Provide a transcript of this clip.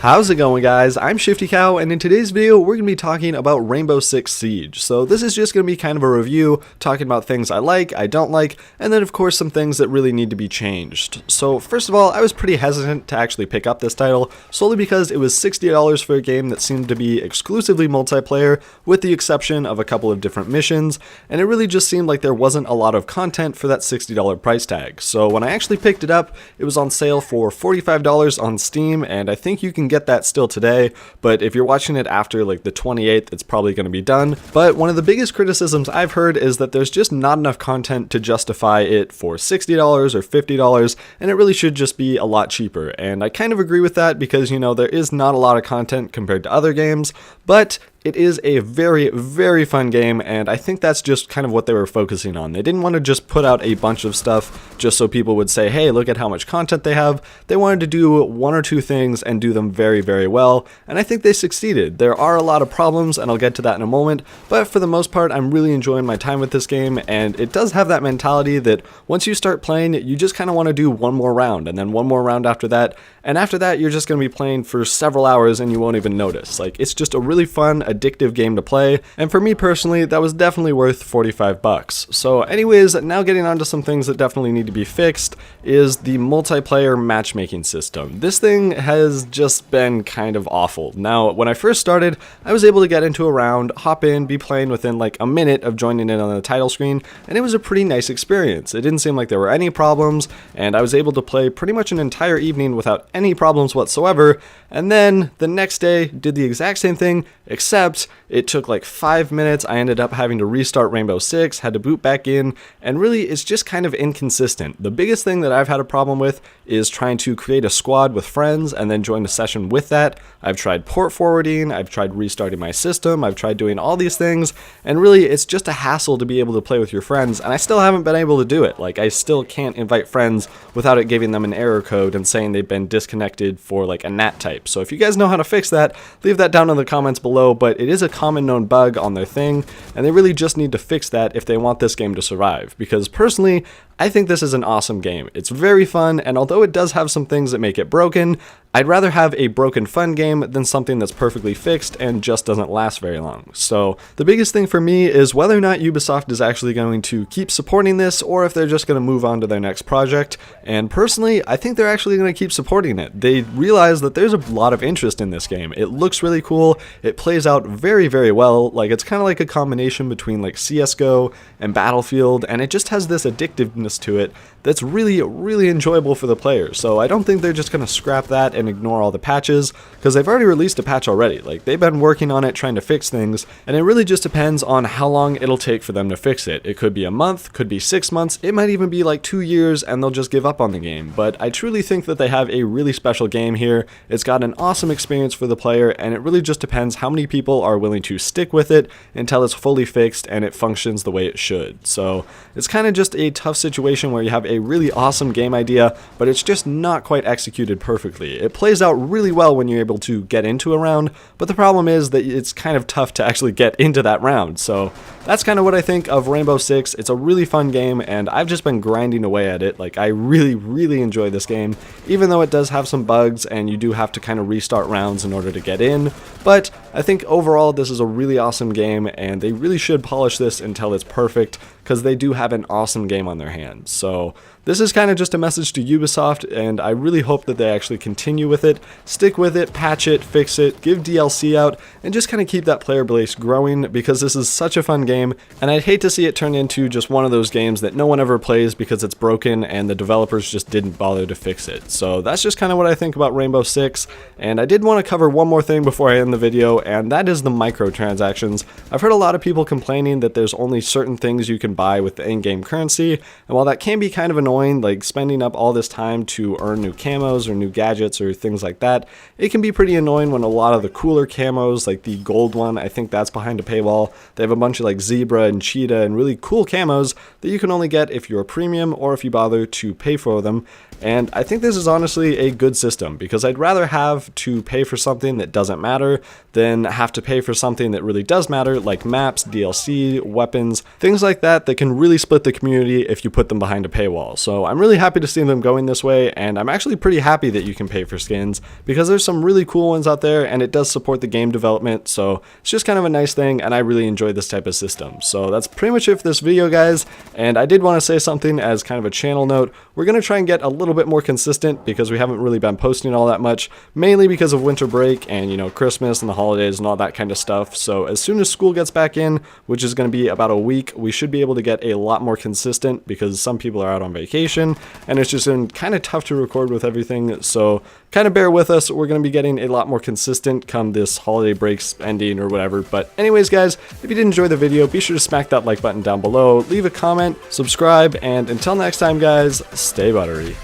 How's it going, guys? I'm Shifty Cow, and in today's video we're going to be talking about Rainbow Six Siege. So this is just going to be kind of a review, talking about things I like, I don't like, and then of course some things that really need to be changed. So first of all, I was pretty hesitant to actually pick up this title, solely because it was $60 for a game that seemed to be exclusively multiplayer, with the exception of a couple of different missions, and it really just seemed like there wasn't a lot of content for that $60 price tag. So when I actually picked it up, it was on sale for $45 on Steam, and I think you can get that still today, but if you're watching it after like the 28th, it's probably going to be done. But one of the biggest criticisms I've heard is that there's just not enough content to justify it for $60 or $50, and it really should just be a lot cheaper. And I kind of agree with that because, you know, there is not a lot of content compared to other games, but it is a very, very fun game, and I think that's just kind of what they were focusing on. They didn't want to just put out a bunch of stuff just so people would say, hey, look at how much content they have. They wanted to do one or two things and do them very, very well, and I think they succeeded. There are a lot of problems, and I'll get to that in a moment, but for the most part, I'm really enjoying my time with this game, and it does have that mentality that once you start playing, you just kind of want to do one more round, and then one more round after that, and after that, you're just going to be playing for several hours, and you won't even notice. Like, it's just a really fun, addictive game to play, and for me personally, that was definitely worth 45 bucks. So anyways, now getting on to some things that definitely need to be fixed is the multiplayer matchmaking system. This thing has just been kind of awful. Now, when I first started, I was able to get into a round, hop in, be playing within like a minute of joining in on the title screen, and it was a pretty nice experience. It didn't seem like there were any problems, and I was able to play pretty much an entire evening without any problems whatsoever. And then the next day, did the exact same thing, except it took like 5 minutes. I ended up having to restart Rainbow Six, had to boot back in, and really it's just kind of inconsistent. The biggest thing that I've had a problem with is trying to create a squad with friends and then join a session with that. I've tried port forwarding, I've tried restarting my system, I've tried doing all these things, and really it's just a hassle to be able to play with your friends, and I still haven't been able to do it. Like, I still can't invite friends without it giving them an error code and saying they've been disconnected for like a NAT type. So if you guys know how to fix that, leave that down in the comments below, but it is a common known bug on their thing, and they really just need to fix that if they want this game to survive, because personally, I think this is an awesome game. It's very fun, and although it does have some things that make it broken, I'd rather have a broken fun game than something that's perfectly fixed and just doesn't last very long. So the biggest thing for me is whether or not Ubisoft is actually going to keep supporting this, or if they're just going to move on to their next project. And personally, I think they're actually going to keep supporting it. They realize that there's a lot of interest in this game. It looks really cool. It plays out very, very well. Like, it's kind of like a combination between like CSGO and Battlefield, and it just has this addictiveness to it that's really, really enjoyable for the players. So I don't think they're just going to scrap that and ignore all the patches, because they've already released a patch already. Like, they've been working on it, trying to fix things, and it really just depends on how long it'll take for them to fix it. It could be a month, could be 6 months, it might even be like 2 years, and they'll just give up on the game. But I truly think that they have a really special game here. It's got an awesome experience for the player, and it really just depends how many people are willing to stick with it until it's fully fixed and it functions the way it should. So it's kind of just a tough situation where you have a really awesome game idea, but it's just not quite executed perfectly. It plays out really well when you're able to get into a round, but the problem is that it's kind of tough to actually get into that round. So that's kind of what I think of Rainbow Six. It's a really fun game, and I've just been grinding away at it. Like, I really, really enjoy this game, even though it does have some bugs and you do have to kind of restart rounds in order to get in. But I think overall this is a really awesome game, and they really should polish this until it's perfect, because they do have an awesome game on their hands. So this is kind of just a message to Ubisoft, and I really hope that they actually continue with it, stick with it, patch it, fix it, give DLC out, and just kind of keep that player base growing, because this is such a fun game, and I'd hate to see it turn into just one of those games that no one ever plays because it's broken and the developers just didn't bother to fix it. So that's just kind of what I think about Rainbow Six, and I did want to cover one more thing before I end the video, and that is the microtransactions. I've heard a lot of people complaining that there's only certain things you can buy with the in-game currency, and while that can be kind of annoying, like spending up all this time to earn new camos or new gadgets or things like that, it can be pretty annoying when a lot of the cooler camos, like the gold one, I think that's behind a paywall, they have a bunch of like zebra and cheetah and really cool camos that you can only get if you're a premium or if you bother to pay for them. And I think this is honestly a good system, because I'd rather have to pay for something that doesn't matter than then have to pay for something that really does matter, like maps, DLC, weapons, things like that can really split the community if you put them behind a paywall. So I'm really happy to see them going this way, and I'm actually pretty happy that you can pay for skins because there's some really cool ones out there and it does support the game development, so it's just kind of a nice thing, and I really enjoy this type of system. So that's pretty much it for this video, guys, and I did want to say something as kind of a channel note. We're going to try and get a little bit more consistent because we haven't really been posting all that much, mainly because of winter break and, you know, Christmas and the holidays and all that kind of stuff. So as soon as school gets back in, which is going to be about a week, we should be able to get a lot more consistent because some people are out on vacation and it's just been kind of tough to record with everything. So kind of bear with us. We're going to be getting a lot more consistent come this holiday breaks ending or whatever. But anyways, guys, if you did enjoy the video, be sure to smack that like button down below, leave a comment, subscribe, and until next time, guys, stay buttery.